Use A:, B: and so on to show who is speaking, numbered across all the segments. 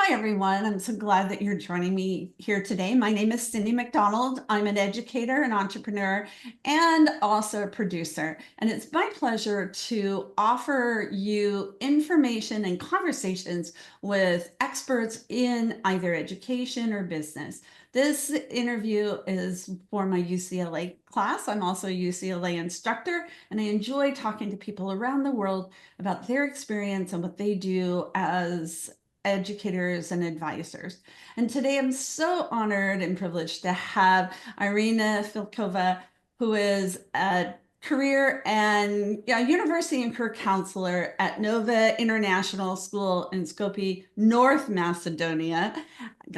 A: Hi, everyone. I'm so glad that you're joining me here today. My name is Cyndy McDonald. I'm an educator, an entrepreneur, and also a producer. And it's my pleasure to offer you information and conversations with experts in either education or business. This interview is for my UCLA class. I'm also a UCLA instructor, and I enjoy talking to people around the world about their experience and what they do as educators and advisors. And today I'm so honored and privileged to have Irena Filkova, who is a career and university and career counselor at Nova International School in Skopje, North Macedonia.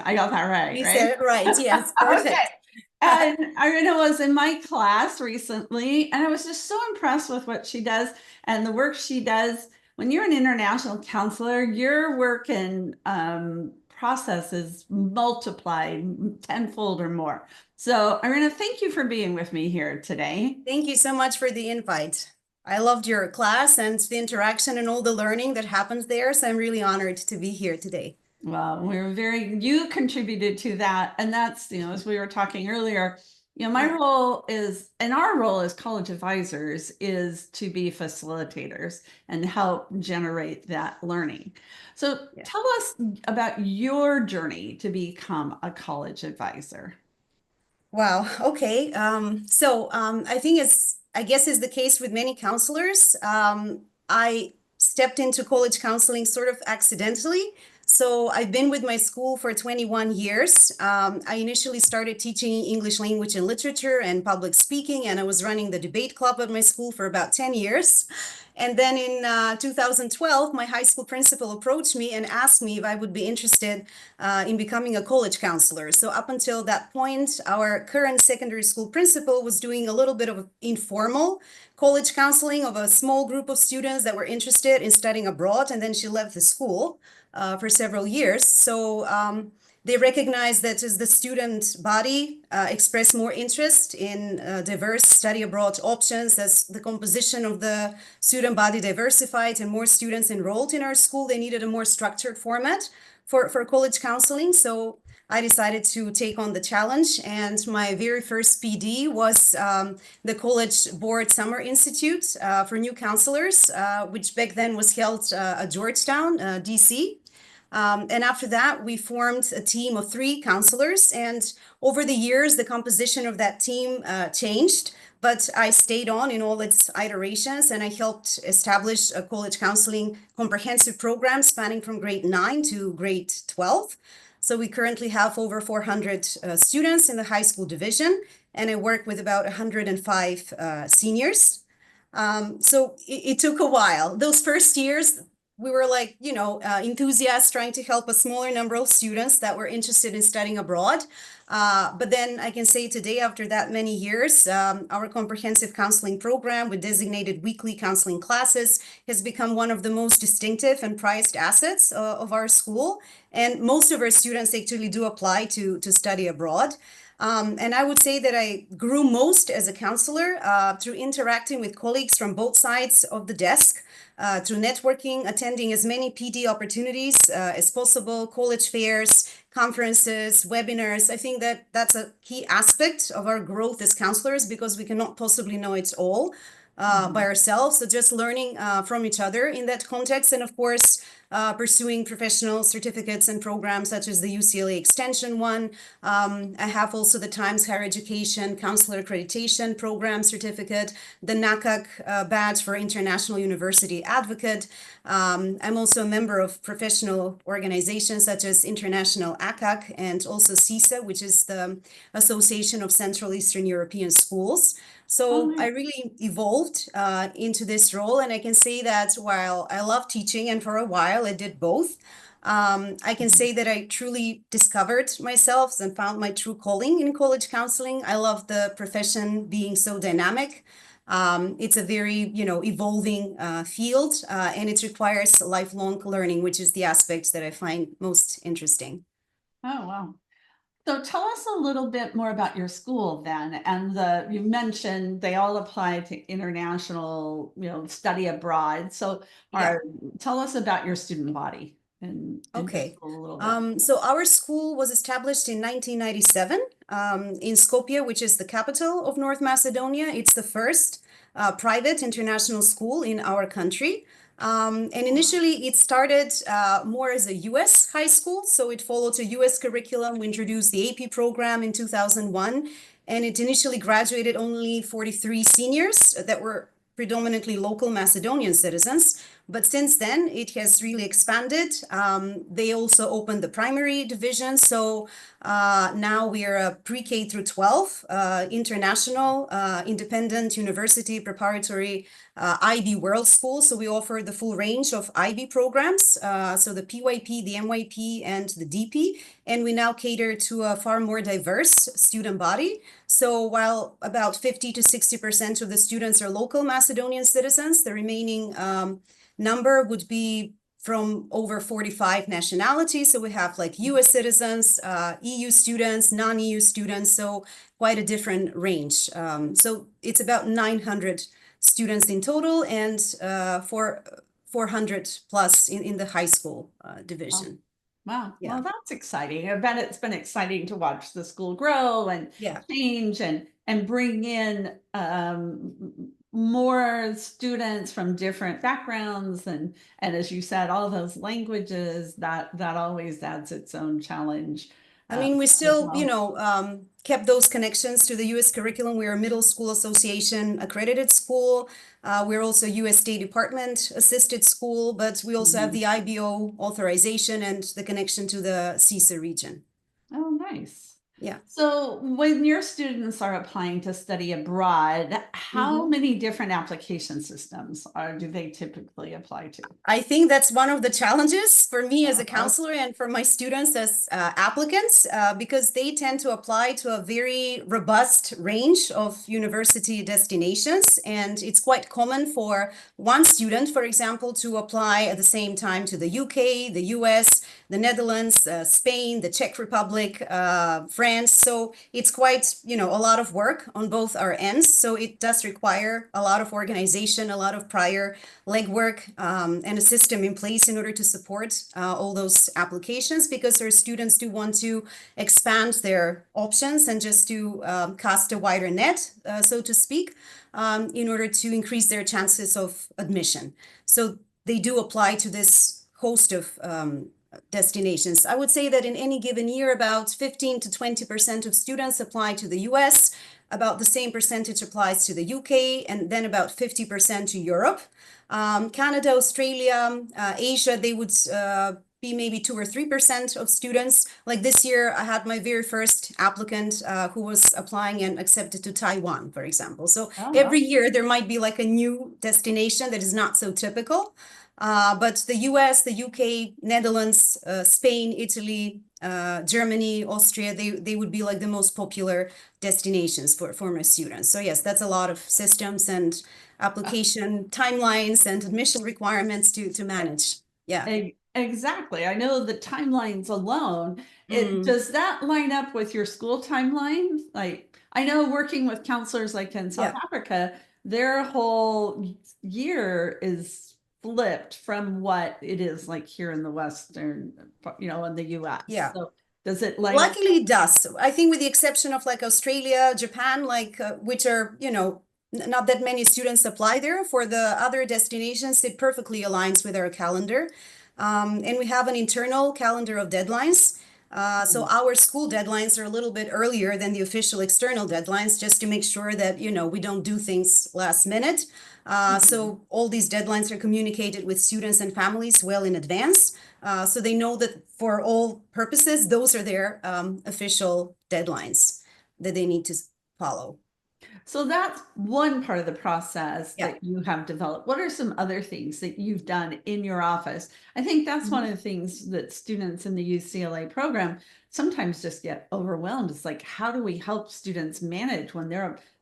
A: I got that right,
B: You
A: right?
B: said it right. Yes,
A: Okay.
B: perfect.
A: And Irena was in my class recently, and I was just so impressed with what she does and the work she does. When you're an international counselor, your work and process is multiplied tenfold or more. So, Irena, thank you for being with me here today.
B: Thank you so much for the invite. I loved your class and the interaction and all the learning that happens there. So I'm really honored to be here today.
A: Well, you contributed to that. And that's, as we were talking earlier, my
B: Yeah.
A: role is, and our role as college advisors is to be facilitators and help generate that learning. So
B: Yeah.
A: tell us about your journey to become a college advisor.
B: Wow. Okay. I think I guess is the case with many counselors. I stepped into college counseling sort of accidentally. So I've been with my school for 21 years. I initially started teaching English language and literature and public speaking, and I was running the debate club at my school for about 10 years. And then in 2012, my high school principal approached me and asked me if I would be interested in becoming a college counselor. So up until that point, our current secondary school principal was doing a little bit of informal college counseling of a small group of students that were interested in studying abroad. And then she left the school for several years. So they recognized that as the student body expressed more interest in diverse study abroad options, as the composition of the student body diversified and more students enrolled in our school, they needed a more structured format for college counseling. So I decided to take on the challenge, and my very first PD was the College Board Summer Institute for new counselors, which back then was held at Georgetown, DC. And after that, we formed a team of 3 counselors. And over the years, the composition of that team changed, but I stayed on in all its iterations, and I helped establish a college counseling comprehensive program spanning from grade 9 to grade 12. So we currently have over 400 students in the high school division, and I work with about 105 seniors. So it took a while. Those first years, we were like, enthusiasts trying to help a smaller number of students that were interested in studying abroad. But then I can say today, after that many years, our comprehensive counseling program with designated weekly counseling classes has become one of the most distinctive and prized assets of our school. And most of our students actually do apply to study abroad. And I would say that I grew most as a counselor through interacting with colleagues from both sides of the desk, through networking, attending as many PD opportunities as possible, college fairs, conferences, webinars. I think that that's a key aspect of our growth as counselors, because we cannot possibly know it all by ourselves. So just learning from each other in that context, and of course, pursuing professional certificates and programs such as the UCLA Extension one. I have also the Times Higher Education Counselor Accreditation Program certificate, the NACAC badge for International University Advocate. I'm also a member of professional organizations such as International ACAC and also CISA, which is the Association of Central Eastern European Schools.
A: Oh,
B: So I
A: nice.
B: really evolved into this role, and I can say that while I love teaching, and for a while I did both, I can say that I truly discovered myself and found my true calling in college counseling. I love the profession being so dynamic. It's a very, evolving field, and it requires lifelong learning, which is the aspect that I find most interesting.
A: Oh, wow. So tell us a little bit more about your school then. And you mentioned they all apply to international, study abroad. So
B: Yeah.
A: tell us about your student body. in your
B: Okay.
A: school a little bit?
B: So our school was established in 1997 in Skopje, which is the capital of North Macedonia. It's the first private international school in our country. And initially, it started more as a US high school. So it followed a US curriculum. We introduced the AP program in 2001. And it initially graduated only 43 seniors that were predominantly local Macedonian citizens. But since then, it has really expanded. They also opened the primary division. So now we are a pre-K through 12 international independent university preparatory IB World School. So we offer the full range of IB programs. So the PYP, the MYP, and the DP. And we now cater to a far more diverse student body. So while about 50 to 60% of the students are local Macedonian citizens, the remaining number would be from over 45 nationalities. So we have like US citizens, EU students, non-EU students, so quite a different range. So it's about 900 students in total and 400 plus in the high school division.
A: Wow.
B: Yeah.
A: Well, that's exciting. I bet it's been exciting to watch the school grow and
B: Yeah.
A: change and bring in more students from different backgrounds and as you said, all those languages that always adds its own challenge.
B: I mean, we
A: as
B: still,
A: well.
B: kept those connections to the US curriculum. We're a Middle School Association accredited school. We're also US State Department assisted school, but we also have the IBO authorization and the connection to the CISA region.
A: Oh, nice.
B: Yeah.
A: So when your students are applying to study abroad, how many different application systems do they typically apply to?
B: I think that's one of the challenges for me as a counselor and for my students as applicants, because they tend to apply to a very robust range of university destinations. And it's quite common for one student, for example, to apply at the same time to the UK, the US, the Netherlands, Spain, the Czech Republic, France. So it's quite, a lot of work on both our ends. So it does require a lot of organization, a lot of prior legwork, and a system in place in order to support all those applications, because our students do want to expand their options and just to cast a wider net, so to speak, in order to increase their chances of admission. So they do apply to this host of destinations. I would say that in any given year, about 15 to 20% of students apply to the US, about the same percentage applies to the UK, and then about 50% to Europe. Canada, Australia, Asia, they would be maybe 2 or 3% of students. Like this year, I had my very first applicant who was applying and accepted to Taiwan, for example. So every year there might be like a new destination that is not so typical. But the US, the UK, Netherlands, Spain, Italy, Germany, Austria, they would be like the most popular destinations for former students. So yes, that's a lot of systems and application timelines and admission requirements to manage. Yeah.
A: Exactly. I know the timelines alone. Does that line up with your school timeline? Like, I know working with counselors like in South Africa, their whole year is flipped from what it is like here in the Western, in the US.
B: Yeah.
A: So does it like?
B: Luckily it does. I think with the exception of like Australia, Japan, like which are, not that many students apply there. For the other destinations, it perfectly aligns with our calendar. And we have an internal calendar of deadlines. So our school deadlines are a little bit earlier than the official external deadlines, just to make sure that, we don't do things last minute. So all these deadlines are communicated with students and families well in advance. So they know that for all purposes, those are their official deadlines that they need to follow.
A: So that's one part of the process that you have developed. What are some other things that you've done in your office? I think that's one of the things that students in the UCLA program sometimes just get overwhelmed. It's like, how do we help students manage when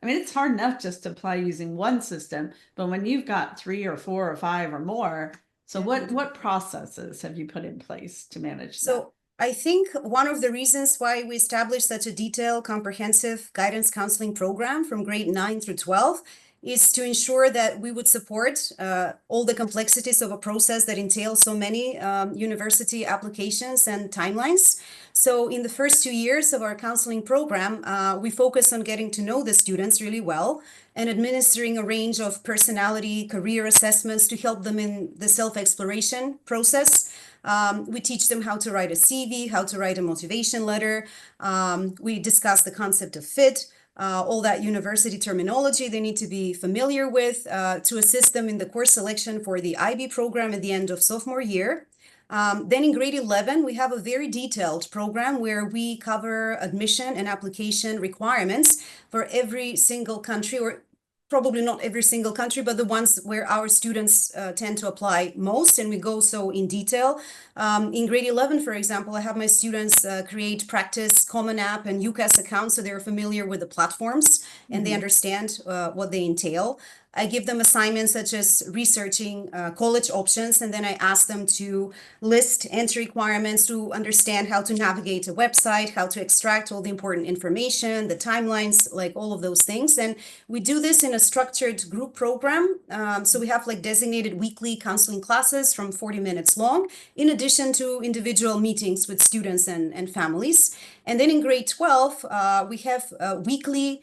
A: it's hard enough just to apply using one system, but when you've got 3 or 4 or 5 or more, so what processes have you put in place to manage that?
B: I think one of the reasons why we established such a detailed, comprehensive guidance counseling program from grade 9 through 12 is to ensure that we would support all the complexities of a process that entails so many university applications and timelines. So in the first 2 years of our counseling program, we focus on getting to know the students really well and administering a range of personality, career assessments to help them in the self-exploration process. We teach them how to write a CV, how to write a motivation letter. We discuss the concept of fit, all that university terminology they need to be familiar with to assist them in the course selection for the IB program at the end of sophomore year. Then in grade 11, we have a very detailed program where we cover admission and application requirements for every single country, or probably not every single country, but the ones where our students tend to apply most, and we go so in detail. In grade 11, for example, I have my students create practice Common App and UCAS accounts so they're familiar with the platforms and they understand what they entail. I give them assignments such as researching college options, and then I ask them to list entry requirements to understand how to navigate a website, how to extract all the important information, the timelines, like all of those things. And we do this in a structured group program. So we have like designated weekly counseling classes from 40 minutes long, in addition to individual meetings with students and families. And then in grade 12, we have weekly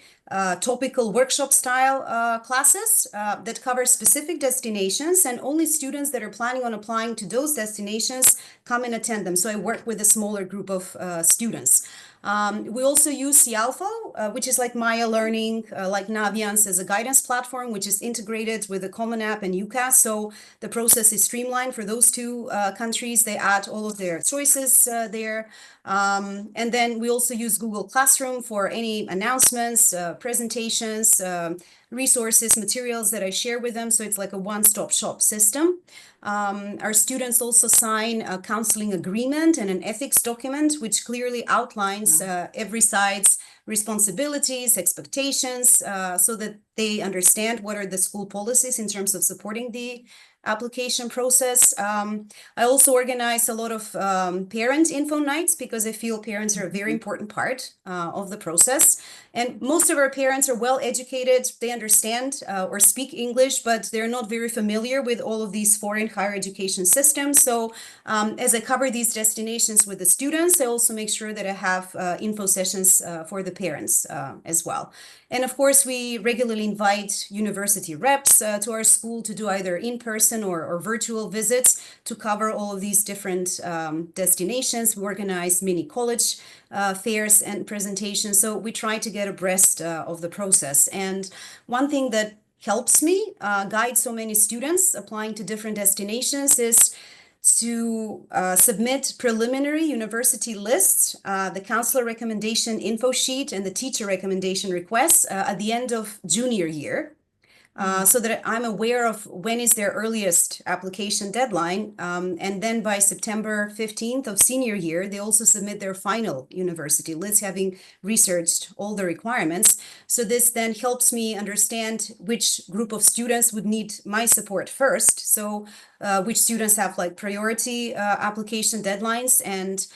B: topical workshop style classes that cover specific destinations, and only students that are planning on applying to those destinations come and attend them. So I work with a smaller group of students. We also use Cialfo, which is like Maya Learning, like Naviance as a guidance platform, which is integrated with the Common App and UCAS. So the process is streamlined for those two countries. They add all of their choices there. And then we also use Google Classroom for any announcements, presentations, resources, materials that I share with them. So it's like a one-stop shop system. Our students also sign a counseling agreement and an ethics document, which clearly outlines every side's responsibilities, expectations, so that they understand what are the school policies in terms of supporting the application process. I also organize a lot of parent info nights because I feel parents are a very important part of the process. And most of our parents are well educated, they understand or speak English, but they're not very familiar with all of these foreign higher education systems. So as I cover these destinations with the students, I also make sure that I have info sessions for the parents as well. And of course, we regularly invite university reps to our school to do either in-person or virtual visits to cover all of these different destinations. We organize mini college fairs and presentations. So we try to get abreast of the process. And one thing that helps me guide so many students applying to different destinations is to submit preliminary university lists, the counselor recommendation info sheet, and the teacher recommendation requests at the end of junior year. So that I'm aware of when is their earliest application deadline. And then by September 15th of senior year, they also submit their final university list, having researched all the requirements. So this then helps me understand which group of students would need my support first. So which students have like priority application deadlines, and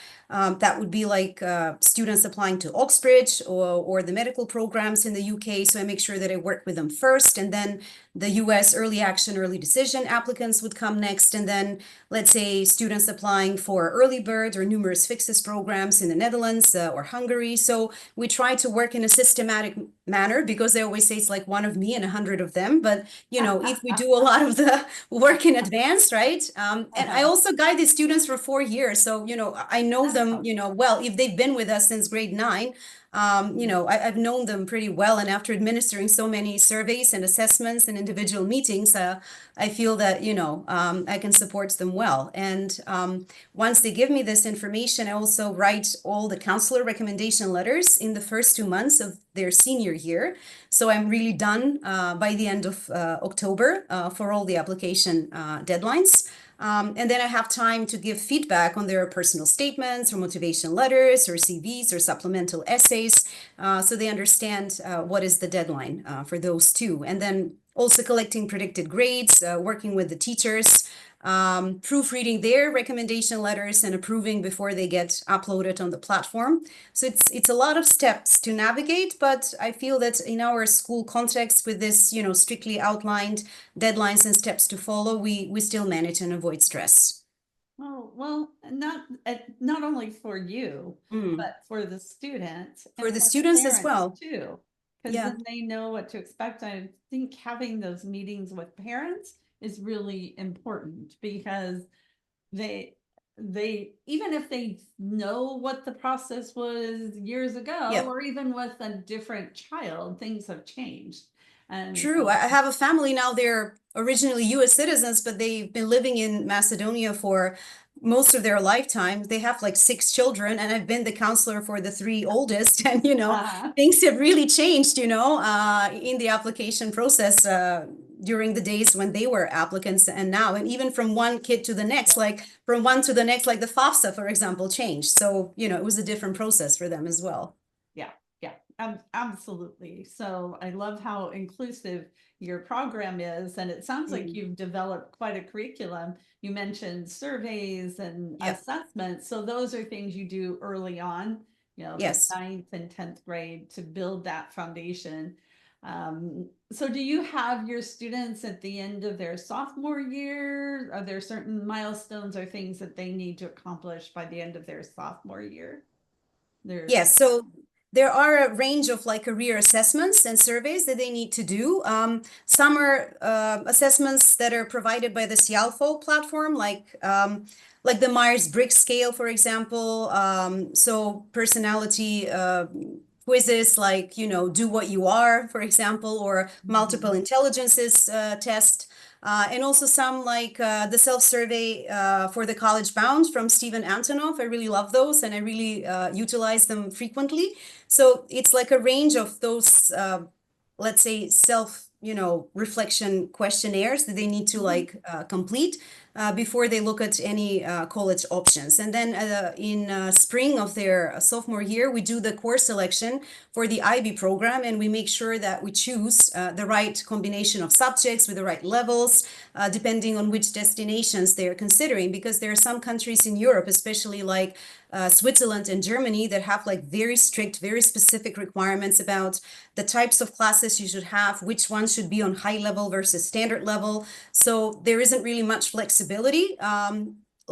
B: that would be like students applying to Oxbridge or the medical programs in the UK. So I make sure that I work with them first, and then the US early action, early decision applicants would come next. And then let's say students applying for early bird or numerous fixes programs in the Netherlands or Hungary. So we try to work in a systematic manner, because they always say it's like one of me and 100 of them. But, you know, if we do a lot of the work in advance, right? And I also guide the students for 4 years. So, you know, I know them, you know, well, if they've been with us since grade 9, you know, I've known them pretty well. And after administering so many surveys and assessments and individual meetings, I feel that, you know, I can support them well. And once they give me this information, I also write all the counselor recommendation letters in the first 2 months of their senior year. So I'm really done by the end of October for all the application deadlines. And then I have time to give feedback on their personal statements or motivation letters or CVs or supplemental essays, so they understand what is the deadline for those two. And then also collecting predicted grades, working with the teachers proofreading their recommendation letters and approving before they get uploaded on the platform. So it's a lot of steps to navigate, but I feel that in our school context with this, strictly outlined deadlines and steps to follow, we still manage and avoid stress.
A: Oh, well, not only for you,
B: Mm.
A: but for the students
B: For
A: and
B: the
A: for the
B: students as
A: parents
B: well.
A: too. Because
B: Yeah,
A: then they know what to expect. I think having those meetings with parents is really important because they even if they know what the process was years ago,
B: yeah.
A: or even with a different child, things have changed. And
B: True. I have a family now. They're originally US citizens, but they've been living in Macedonia for most of their lifetime. They have like 6 children, and I've been the counselor for the 3 oldest. And,
A: uh,
B: things have really changed, in the application process during the days when they were applicants and now. And even from one kid to the next, like from one to the next, like the FAFSA, for example, changed. So, it was a different process for them as well.
A: yeah, yeah, absolutely. So I love how inclusive your program is, and it sounds like
B: Mm.
A: you've developed quite a curriculum. You mentioned surveys and
B: Yeah.
A: assessments, so those are things you do early on, the
B: Yes.
A: ninth and 10th grade to build that foundation. So do you have your students at the end of their sophomore year? Are there certain milestones or things that they need to accomplish by the end of their sophomore year? There's
B: Yes, so there are a range of like career assessments and surveys that they need to do. Some are assessments that are provided by the Cialfo platform, like the Myers-Briggs scale, for example. So personality quizzes like, do what you are, for example, or multiple
A: Mhm.
B: intelligences test. And also some like the self-survey for the College Bound from Stephen Antonov. I really love those and I really utilize them frequently. So it's like a range of those, let's say, reflection questionnaires that they need to
A: Mhm.
B: like complete before they look at any college options. And then in spring of their sophomore year, we do the course selection for the IB program, and we make sure that we choose the right combination of subjects with the right levels, depending on which destinations they're considering, because there are some countries in Europe, especially like Switzerland and Germany, that have like very strict, very specific requirements about the types of classes you should have, which ones should be on high level versus standard level. So there isn't really much flexibility.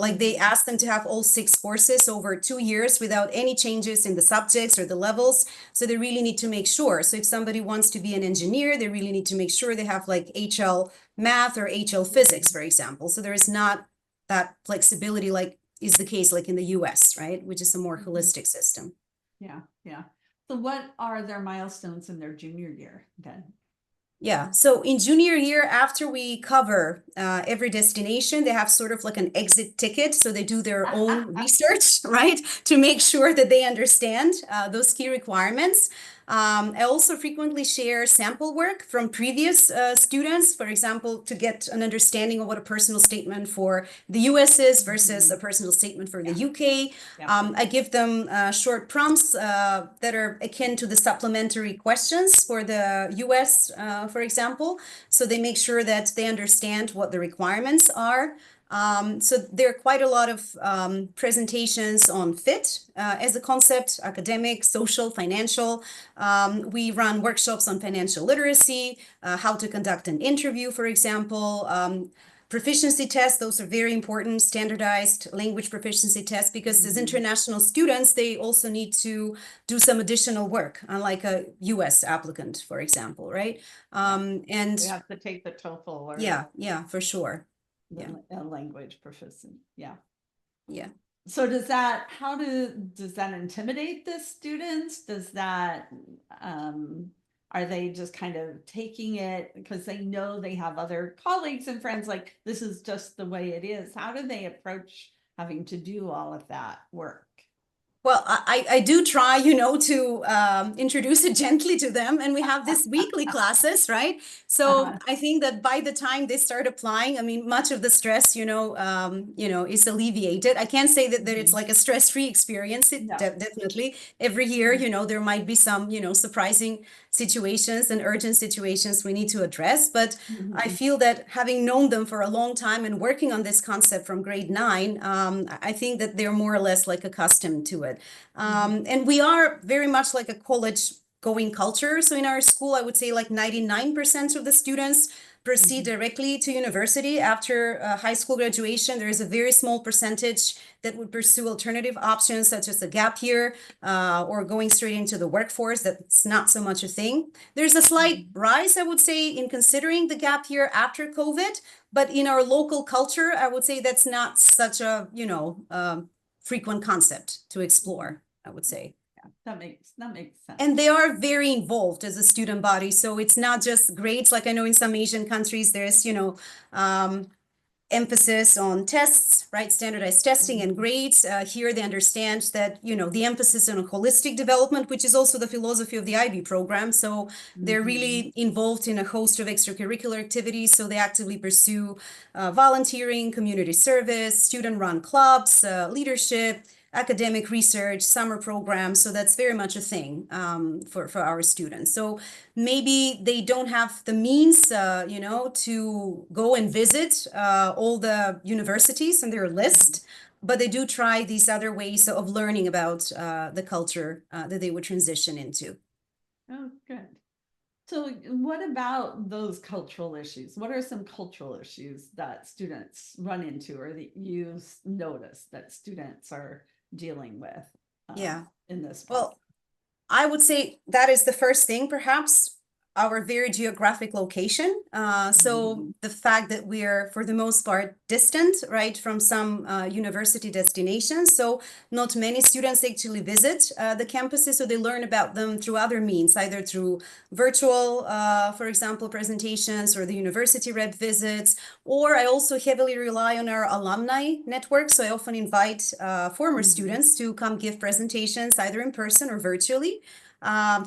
B: Like they
A: Mhm.
B: ask them to have all 6 courses over 2 years without any changes in the subjects or the levels. So they really need to make sure. So if somebody wants to be an engineer, they really need to make sure they have like HL math or HL physics, for example. So there is not that flexibility like is the case like in the US, right? Which is a more
A: Mhm.
B: holistic system.
A: Yeah, yeah. So what are their milestones in their junior year then?
B: Yeah, so in junior year, after we cover every destination, they have sort of like an exit ticket. So they do their own research, right, to make sure that they understand those key requirements. I also frequently share sample work from previous students, for example, to get an understanding of what a personal statement for the US is versus a
A: Mhm.
B: personal statement for the
A: Yeah,
B: UK.
A: yeah.
B: I give them short prompts that are akin to the supplementary questions for the US, for example. So they make sure that they understand what the requirements are. So there are quite a lot of presentations on fit as a concept, academic, social, financial. We run workshops on financial literacy, how to conduct an interview, for example. Proficiency tests, those are very important, standardized language proficiency tests, because as
A: Mhm.
B: international students, they also need to do some additional work, unlike a US applicant, for example, right?
A: Yeah,
B: And
A: we have to take the TOEFL or
B: yeah, yeah, for sure.
A: the
B: Yeah,
A: language proficient. Yeah.
B: yeah.
A: So does that intimidate the students? Does that, are they just kind of taking it because they know they have other colleagues and friends, like this is just the way it is? How do they approach having to do all of that work?
B: Well, I do try, to introduce it gently to them, and we have this weekly classes, right? So
A: Uh-huh.
B: I think that by the time they start applying, I mean, much of the stress, is alleviated. I can't say that it's
A: Mhm.
B: like a stress-free experience. It
A: No.
B: definitely every year,
A: Mhm.
B: there might be some, surprising situations and urgent situations we need to address. But I
A: Mhm.
B: feel that having known them for a long time and working on this concept from grade 9, I think that they're more or less like accustomed to it.
A: Mhm.
B: And we are very much like a college going culture. So in our school, I would say like 99% of the students proceed
A: Mhm.
B: directly to university after high school graduation. There is a very small percentage that would pursue alternative options such as a gap year or going straight into the workforce. That's not so much a thing. There's a slight
A: Mhm.
B: rise, I would say, in considering the gap year after COVID, but in our local culture, I would say that's not such a, frequent concept to
A: Mhm.
B: explore, I would say.
A: Yeah, that makes sense.
B: And they are very involved as a student body. So it's not just grades. Like I know in some Asian countries, there's, um, emphasis on tests, right? Standardized testing and
A: Mhm.
B: grades. Here they understand that, the emphasis on holistic development, which is also the philosophy of the IB program. So they're
A: Mhm.
B: really involved in a host of extracurricular activities. So they actively pursue volunteering, community service, student-run clubs, leadership, academic research, summer programs. So that's very much a thing for our students. So maybe they don't have the means, to go and visit all the universities on their
A: Mhm.
B: list, but they do try these other ways of learning about the culture that they would transition into.
A: Oh, good. So, what about those cultural issues? What are some cultural issues that students run into or that you notice that students are dealing with
B: Yeah.
A: in this process?
B: Well, I would say that is the first thing, perhaps, our very geographic location. So
A: Mhm.
B: the fact that we're, for the most part, distant, right, from some university destinations. So not many students actually visit the campuses, so they learn about them through other means, either through virtual, for example, presentations or the university rep visits, or I also heavily rely on our alumni network. So I often invite former
A: Mhm.
B: students to come give presentations either in person or virtually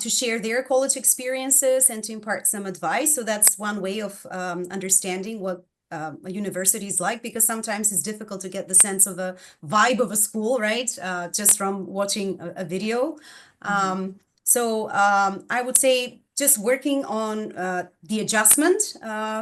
B: to share their college experiences and to impart some advice. So that's one way of understanding what a university is like, because sometimes it's difficult to get the sense of a vibe of a school, right? Just from watching a video.
A: Mhm.
B: I would say just working on the adjustment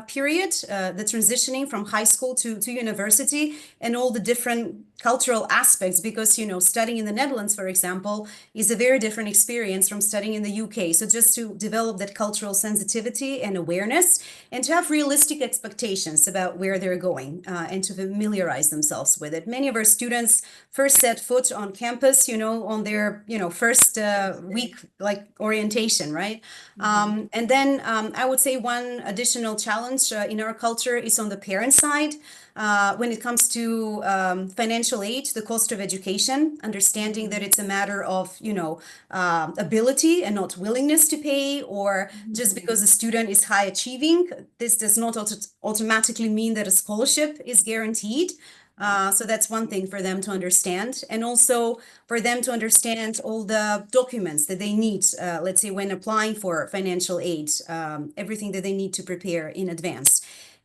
B: period, the transitioning from high school to university, and all the different cultural aspects, because studying in the Netherlands, for example, is a very different experience from studying in the UK. So just to develop that cultural sensitivity and awareness, and to have realistic expectations about where they're going, and to familiarize themselves with it. Many of our students first set foot on campus, on their first week like orientation, right?
A: Mhm.
B: And then I would say one additional challenge in our culture is on the parent side. When it comes to financial aid, the cost of education, understanding that
A: Mhm.
B: it's a matter of, ability and not willingness to pay, or just
A: Mhm.
B: because a student is high achieving, this does not automatically mean that a scholarship is guaranteed.
A: Right.
B: So that's one thing for them to understand. And also for them to understand all the documents that they need, let's say when applying for financial aid, everything that they need to prepare in advance.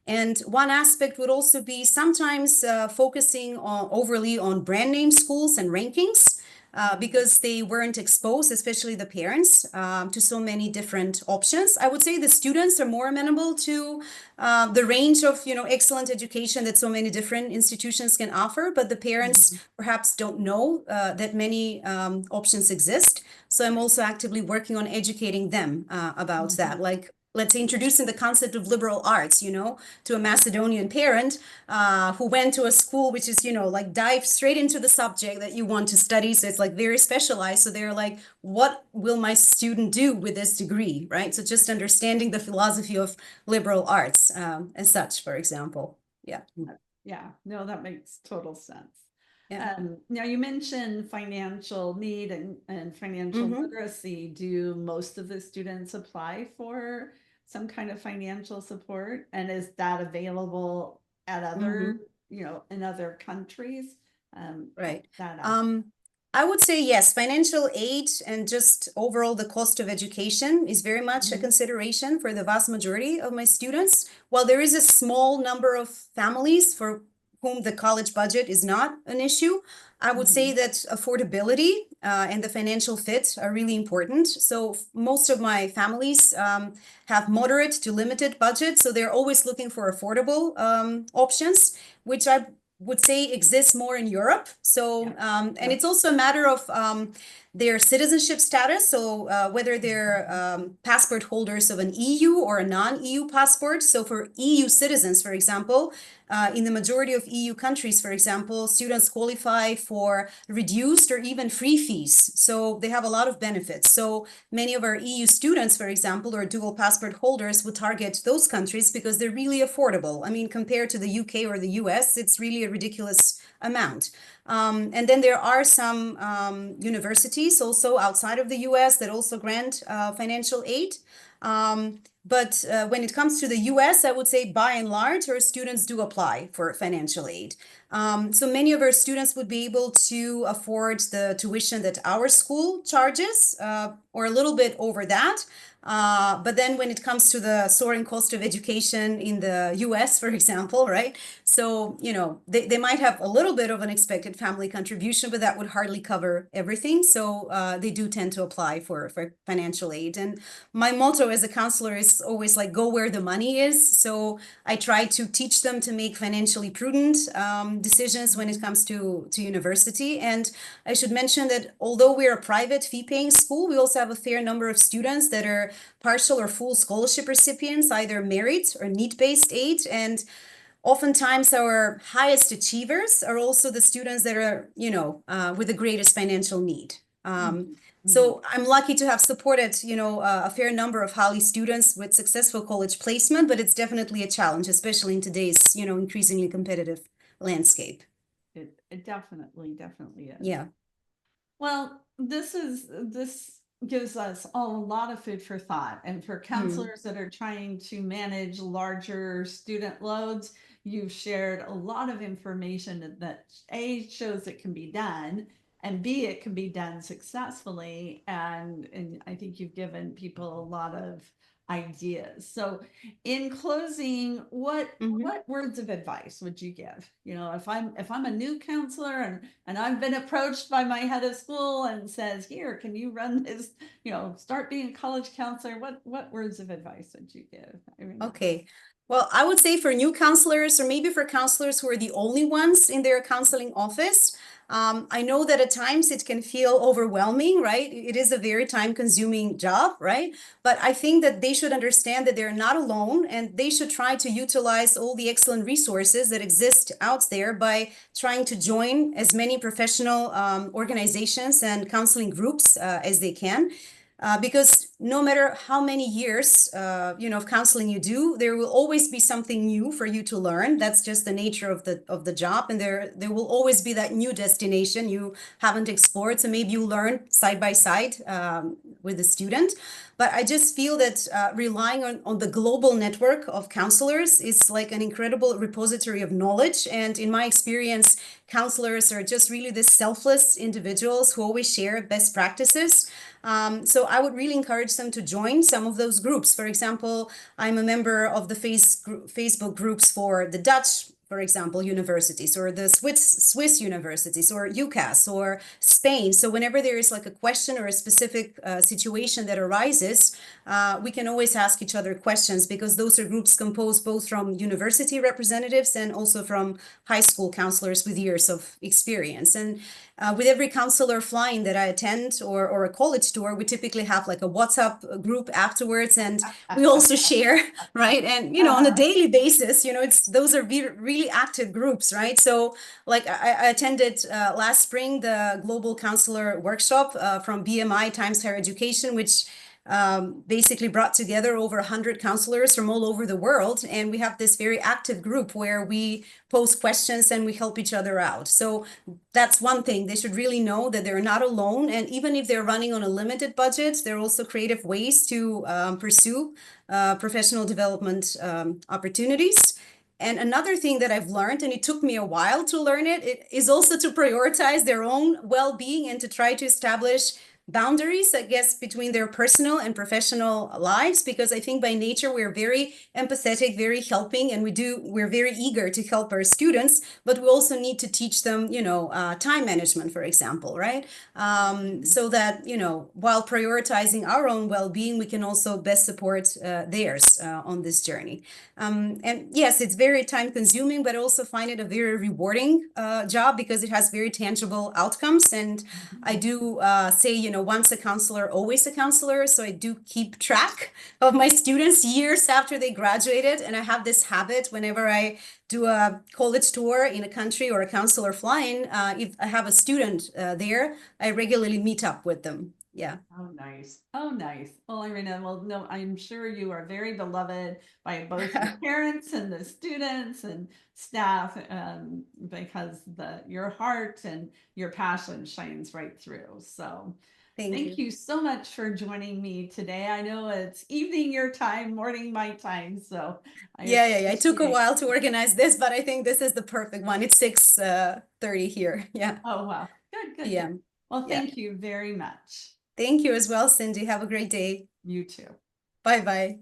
B: And one aspect would also be sometimes focusing overly on brand name schools and rankings.
A: Mhm.
B: Because they weren't exposed, especially the parents, to so many different options. I would say the students are more amenable to the range of excellent education that so many different institutions can offer, but the parents
A: Mhm.
B: perhaps don't know that many options exist. So I'm also actively working on educating them about that.
A: Mhm.
B: Like, let's say introducing the concept of liberal arts, to a Macedonian parent who went to a school which is, like dive straight into the subject that you want to study. So it's like very specialized. So they're like, what will my student do with this degree, right? So just understanding the philosophy of liberal arts and such, for example. Yeah.
A: Yeah, no, that makes total sense.
B: Yeah.
A: Now you mentioned financial need and financial
B: Mm-hmm.
A: literacy. Do most of the students apply for some kind of financial support? And is that available at
B: Mm-hmm.
A: other, in other countries?
B: Right.
A: That aspect.
B: Um, I would say yes, financial aid and just overall the cost of education is very much a
A: Mhm.
B: consideration for the vast majority of my students. While there is a small number of families for whom the college budget is not an issue, I would say that affordability and the financial fit are really important. So most of my families have moderate to limited budget, so they're always looking for affordable options, which I would say exists more in Europe. So, and it's also a matter of their citizenship status. So whether they're passport holders of an EU or a non-EU passport. So for EU citizens, for example, in the majority of EU countries, for example, students qualify for reduced or even free fees. So they have a lot of benefits. So many of our EU students, for example, or dual passport holders would target those countries because they're really affordable. I mean, compared to the UK or the US, it's really a ridiculous amount. And then there are some universities also outside of the US that also grant financial aid. But when it comes to the US, I would say by and large, our students do apply for financial aid. So many of our students would be able to afford the tuition that our school charges, or a little bit over that. But then when it comes to the soaring cost of education in the US, for example, right? So, you know, they might have a little bit of an expected family contribution, but that would hardly cover everything. So they do tend to apply for financial aid. And my motto as a counselor is always like, go where the money is. So I try to teach them to make financially prudent decisions when it comes to university. And I should mention that although we're a private fee-paying school, we also have a fair number of students that are partial or full scholarship recipients, either merit or need-based aid. And oftentimes our highest achievers are also the students that are, you know, with the greatest financial need. So I'm lucky to have supported, you know, a fair number of Holly students with successful college placement, but it's definitely a challenge, especially in today's, you know, increasingly competitive landscape.
A: It definitely is.
B: Yeah.
A: Well, this gives us all a lot of food for thought, and for counselors that are trying to manage larger student loads, you've shared a lot of information that A, shows it can be done, and B, it can be done successfully. And I think you've given people a lot of ideas. So in closing, what words of advice would you give? You know, if I'm a new counselor and I've been approached by my head of school and says, here, can you run this, you know, start being a college counselor, what words of advice would you give?
B: Okay. Well, I would say for new counselors, or maybe for counselors who are the only ones in their counseling office, I know that at times it can feel overwhelming, right? It is a very time-consuming job, right? But I think that they should understand that they're not alone, and they should try to utilize all the excellent resources that exist out there by trying to join as many professional organizations and counseling groups as they can. Because no matter how many years, you know, of counseling you do, there will always be something new for you to learn. That's just the nature of the job, and there will always be that new destination you haven't explored. So maybe you learn side by side with the student. But I just feel that relying on the global network of counselors is like an incredible repository of knowledge. And in my experience, counselors are just really the selfless individuals who always share best practices. So I would really encourage them to join some of those groups. For example, I'm a member of the Facebook groups for the Dutch, for example, universities, or the Swiss universities, or UCAS, or Spain. So whenever there is like a question or a specific situation that arises, we can always ask each other questions, because those are groups composed both from university representatives and also from high school counselors with years of experience. And with every counselor flying that I attend, or a college tour, we typically have like a WhatsApp group afterwards, and we also share, right? And, you know, on a daily basis, you know, those are really active groups, right? So like I attended last spring the Global Counselor Workshop from BMI Times Higher Education, which basically brought together over 100 counselors from all over the world. And we have this very active group where we pose questions and we help each other out. So that's one thing. They should really know that they're not alone. And even if they're running on a limited budget, there are also creative ways to pursue professional development opportunities. And another thing that I've learned, and it took me a while to learn it, is also to prioritize their own well-being and to try to establish boundaries, I guess, between their personal and professional lives, because I think by nature we're very empathetic, very helping, and we're very eager to help our students, but we also need to teach them, time management, for example, right? So that, while prioritizing our own well-being, we can also best support theirs on this journey. And yes, it's very time consuming, but I also find it a very rewarding job because it has very tangible outcomes. And I do say, once a counselor, always a counselor. So I do keep track of my students years after they graduated. And I have this habit whenever I do a college tour in a country or a counselor flying, if I have a student there, I regularly meet up with them. Yeah.
A: Oh, nice. Oh, nice. Well, Irena, well, no, I'm sure you are very beloved by both your parents and the students and staff, because your heart and your passion shines right through. So
B: Thank
A: thank
B: you.
A: you so much for joining me today. I know it's evening your time, morning my time, so I
B: Yeah. It took a
A: appreciate.
B: while to organize this, but I think this is the perfect one. It's 6:30 here. Yeah.
A: Oh, wow. Good, good, good.
B: PM.
A: Well,
B: Yeah.
A: thank you very much.
B: Thank you as well, Cindy. Have a great day.
A: You too.
B: Bye bye.